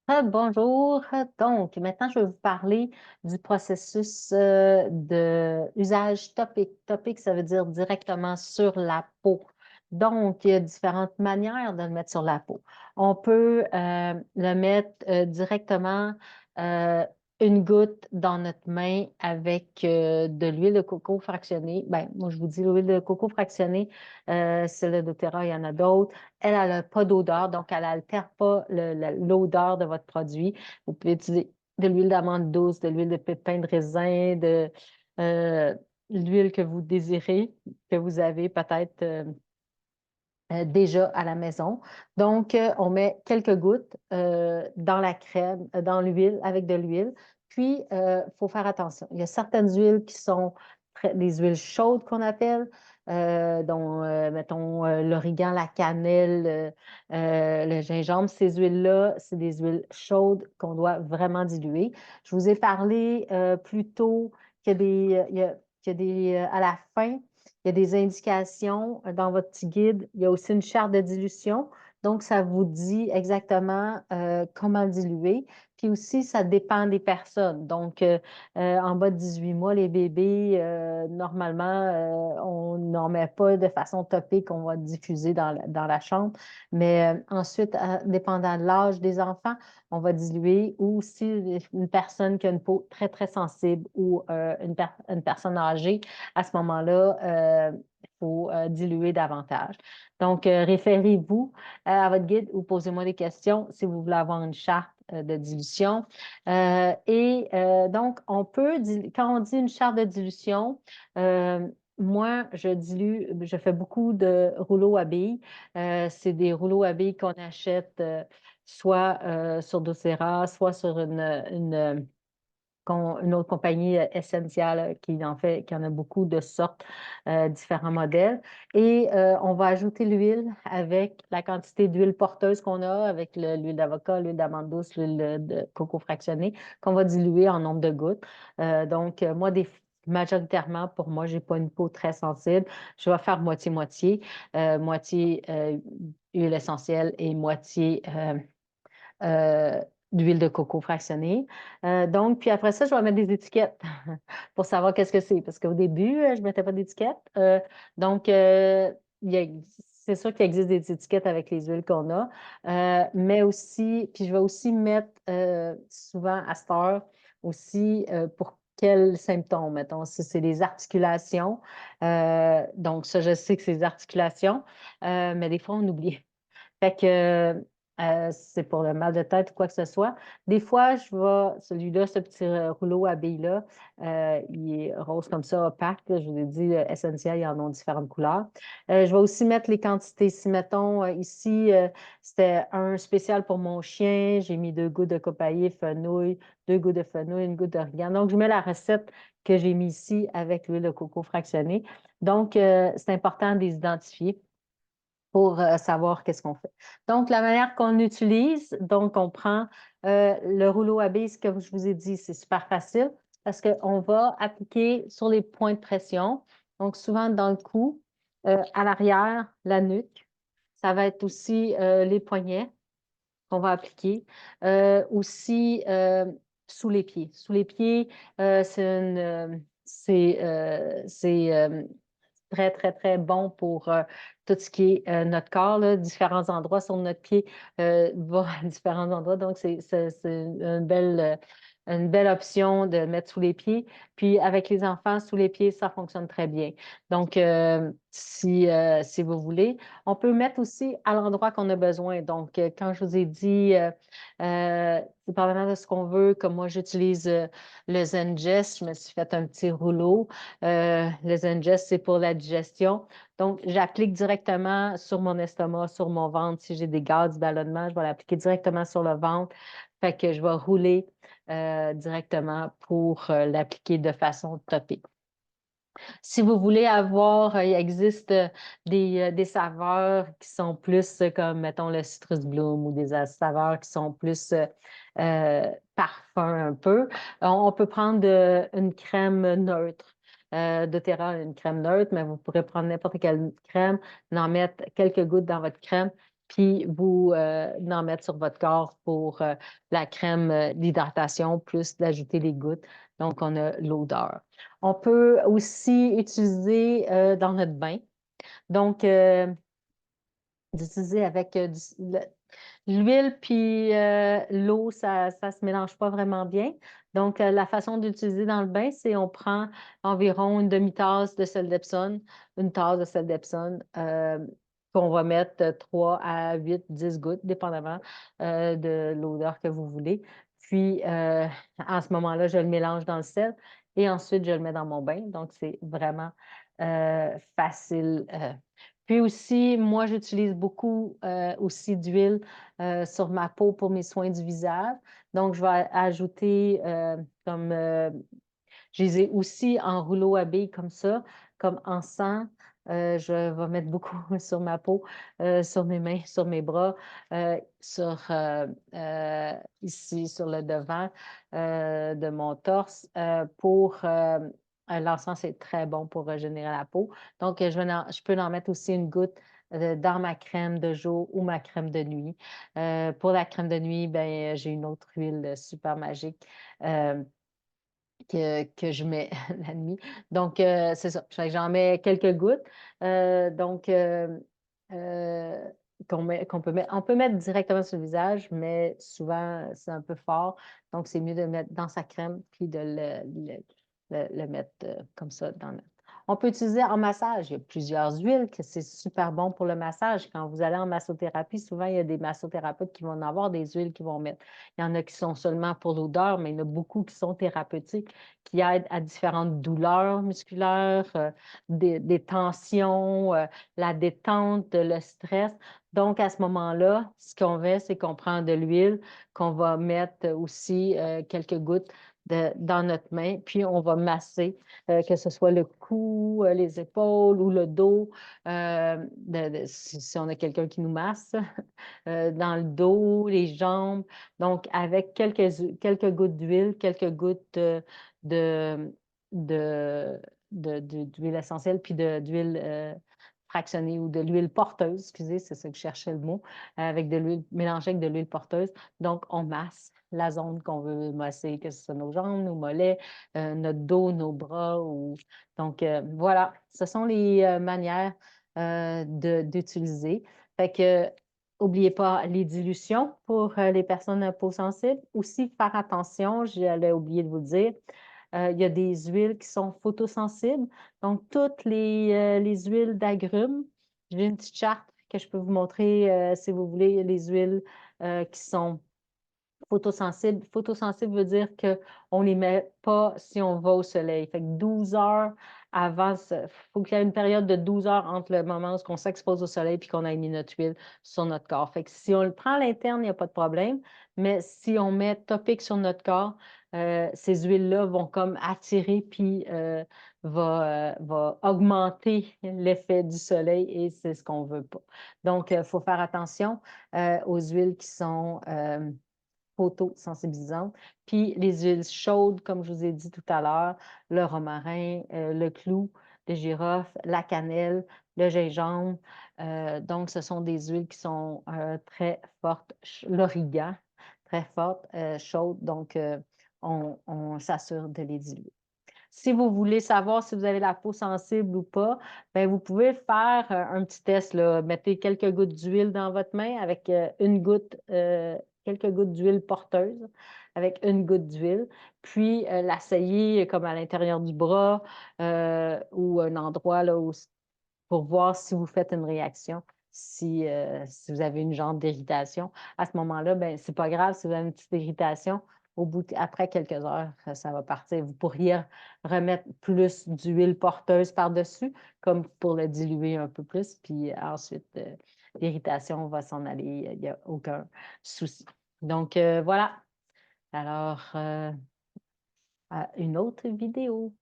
Bonjour. Donc, maintenant, je vais vous parler du processus de usage topique. Topique, ça veut dire directement sur la peau. Donc, il y a différentes manières de le mettre sur la peau. On peut le mettre directement euh, une goutte dans notre main avec de l'huile de coco fractionnée. Ben, moi, je vous dis l'huile de coco fractionnée, c'est le doTERRA, il y en a d'autres. Elle n'a pas d'odeur, donc elle n'altère pas l'odeur de votre produit. Vous pouvez utiliser de l'huile d'amande douce, de l'huile de pépins de raisin, de euh, l'huile que vous désirez, que vous avez peut-être déjà à la maison. Donc, on met quelques gouttes dans la crème, dans l'huile, avec de l'huile. Puis, il faut faire attention. Il y a certaines huiles qui sont des huiles chaudes qu'on appelle, dont, mettons, l'origan, la cannelle, le gingembre. Ces huiles-là, c'est des huiles chaudes qu'on doit vraiment diluer. Je vous ai parlé plus tôt qu'il y a à la fin, il y a des indications dans votre petit guide. Il y a aussi une charte de dilution. Donc, ça vous dit exactement comment diluer. Puis aussi, ça dépend des personnes. Donc, en bas de 18 mois, les bébés, normalement, on n'en met pas de façon topique, on va diffuser dans la chambre. Mais ensuite, dépendant de l'âge des enfants, on va diluer. Ou si une personne qui a une peau très, très sensible ou une personne âgée, à ce moment-là, il faut diluer davantage. Donc, référez-vous à votre guide ou posez-moi des questions si vous voulez avoir une charte de dilution. Donc, quand on dit une charte de dilution, moi, je fais beaucoup de rouleaux à billes. C'est des rouleaux à billes qu'on achète soit sur doTERRA, soit sur une autre compagnie essentielle qui en a beaucoup de sortes, différents modèles. Et on va ajouter l'huile avec la quantité d'huile porteuse qu'on a, avec l'huile d'avocat, l'huile d'amande douce, l'huile de coco fractionnée, qu'on va diluer en nombre de gouttes. Donc, moi, majoritairement, pour moi, j'ai pas une peau très sensible. Je vais faire moitié-moitié, moitié huile essentielle et moitié euh, d'huile de coco fractionnée. Donc, puis après ça, je vais mettre des étiquettes pour savoir qu'est-ce que c'est. Parce qu'au début, je ne mettais pas d'étiquettes. Donc, c'est sûr qu'il existe des étiquettes avec les huiles qu'on a. Mais aussi, puis je vais aussi mettre souvent à cette heure aussi pour quels symptômes, mettons, si c'est des articulations. Donc, ça, je sais que c'est des articulations, mais des fois, on oublie. Fait que c'est pour le mal de tête ou quoi que ce soit. Des fois, celui-là, ce petit rouleau à billes-là, il est rose comme ça, opaque. Là, je vous ai dit, essentiel, ils en ont différentes couleurs. Je vais aussi mettre les quantités. Si, mettons, ici, c'était un spécial pour mon chien, j'ai mis 2 gouttes de copaïer, fenouil, 2 gouttes de fenouil, une goutte d'origan. Donc, je mets la recette que j'ai mis ici avec l'huile de coco fractionnée. Donc, c'est important de les identifier pour savoir qu'est-ce qu'on fait. Donc, la manière qu'on utilise, donc on prend le rouleau à billes, comme je vous ai dit, c'est super facile parce qu'on va appliquer sur les points de pression, donc souvent dans le cou, à l'arrière, la nuque. Ça va être aussi les poignets qu'on va appliquer. Aussi sous les pieds. Sous les pieds, c'est très, très, très bon pour tout ce qui est notre corps, là, différents endroits sur notre pied vont à différents endroits. Donc, c'est une belle option de mettre sous les pieds. Puis, avec les enfants, sous les pieds, ça fonctionne très bien. Donc, si vous voulez, on peut mettre aussi à l'endroit qu'on a besoin. Donc, quand je vous ai dit, dépendamment de ce qu'on veut, comme moi, j'utilise le Zengest, je me suis fait un petit rouleau. Le Zengest, c'est pour la digestion. Donc, j'applique directement sur mon estomac, sur mon ventre. Si j'ai des gaz, du ballonnement, je vais l'appliquer directement sur le ventre. Fait que je vais rouler directement pour l'appliquer de façon topique. Si vous voulez avoir, il existe des saveurs qui sont plus comme, mettons, le citrus bloom ou des saveurs qui sont plus parfum un peu. On peut prendre une crème neutre. doTERRA a une crème neutre, mais vous pourrez prendre n'importe quelle crème, en mettre quelques gouttes dans votre crème. puis vous en mettre sur votre corps pour la crème d'hydratation, plus d'ajouter les gouttes. Donc, on a l'odeur. On peut aussi utiliser dans notre bain. Donc, d'utiliser avec l'huile puis l'eau, ça ne se mélange pas vraiment bien. Donc, la façon d'utiliser dans le bain, c'est on prend environ une demi-tasse de sel d'Epsom, une tasse de sel d'Epsom, qu'on va mettre 3 à 8, 10 gouttes, dépendamment de l'odeur que vous voulez. Puis, à ce moment-là, je le mélange dans le sel et ensuite, je le mets dans mon bain. Donc, c'est vraiment facile. Puis aussi, moi, j'utilise beaucoup aussi d'huile sur ma peau pour mes soins du visage. Donc, je vais ajouter comme je les ai aussi en rouleau à billes comme ça, comme encens. Je vais mettre beaucoup sur ma peau, sur mes mains, sur mes bras, ici sur le devant de mon torse pour l'encens, c'est très bon pour régénérer la peau. Donc, je peux en mettre aussi une goutte dans ma crème de jour ou ma crème de nuit. Pour la crème de nuit, ben, j'ai une autre huile super magique. Que je mets la nuit. Donc, c'est ça. J'en mets quelques gouttes. Donc, qu'on peut mettre, on peut mettre directement sur le visage, mais souvent, c'est un peu fort. Donc, c'est mieux de le mettre dans sa crème puis de le mettre comme ça dans le... On peut utiliser en massage. Il y a plusieurs huiles que c'est super bon pour le massage. Quand vous allez en massothérapie, souvent, il y a des massothérapeutes qui vont en avoir des huiles qu'ils vont mettre. Il y en a qui sont seulement pour l'odeur, mais il y en a beaucoup qui sont thérapeutiques, qui aident à différentes douleurs musculaires, des tensions, la détente, le stress. Donc, à ce moment-là, ce qu'on fait, c'est qu'on prend de l'huile, qu'on va mettre aussi quelques gouttes dans notre main, puis on va masser, que ce soit le cou, les épaules ou le dos, si on a quelqu'un qui nous masse, dans le dos, les jambes. Donc, avec quelques gouttes d'huile, quelques gouttes de, de, d'huile essentielle, puis d'huile fractionnée ou de l'huile porteuse, excusez, c'est ça que je cherchais le mot, avec de l'huile, mélangée avec de l'huile porteuse. Donc, on masse la zone qu'on veut masser, que ce soit nos jambes, nos mollets, notre dos, nos bras. Donc, voilà, ce sont les manières d'utiliser. Fait que, n'oubliez pas les dilutions pour les personnes à peau sensible. Aussi, faire attention, j'allais oublier de vous le dire, il y a des huiles qui sont photosensibles. Donc, toutes les huiles d'agrumes, j'ai une petite charte que je peux vous montrer si vous voulez, les huiles qui sont photosensibles. Photosensible veut dire qu'on ne les met pas si on va au soleil. Fait que 12 heures avant, il faut qu'il y ait une période de 12 heures entre le moment où on s'expose au soleil et qu'on a mis notre huile sur notre corps. Fait que si on le prend à l'interne, il n'y a pas de problème. Mais si on met topique sur notre corps, ces huiles-là vont comme attirer puis va augmenter l'effet du soleil et c'est ce qu'on ne veut pas. Donc, il faut faire attention aux huiles qui sont photosensibilisantes. Puis les huiles chaudes, comme je vous ai dit tout à l'heure, le romarin, le clou, le girofle, la cannelle, le gingembre. Donc, ce sont des huiles qui sont très fortes. L'origan, très forte, chaude. Donc, on s'assure de les diluer. Si vous voulez savoir si vous avez la peau sensible ou pas, bien, vous pouvez faire un petit test, là. Mettez quelques gouttes d'huile dans votre main avec quelques gouttes d'huile porteuse avec une goutte d'huile, puis l'asseyer comme à l'intérieur du bras ou un endroit là, pour voir si vous faites une réaction. Si vous avez une genre d'irritation, à ce moment-là, ben, c'est pas grave si vous avez une petite irritation. Après quelques heures, ça va partir. Vous pourriez remettre plus d'huile porteuse par-dessus, comme pour le diluer un peu plus, puis ensuite, l'irritation va s'en aller. Il n'y a aucun souci. Donc, voilà. Alors, à une autre vidéo.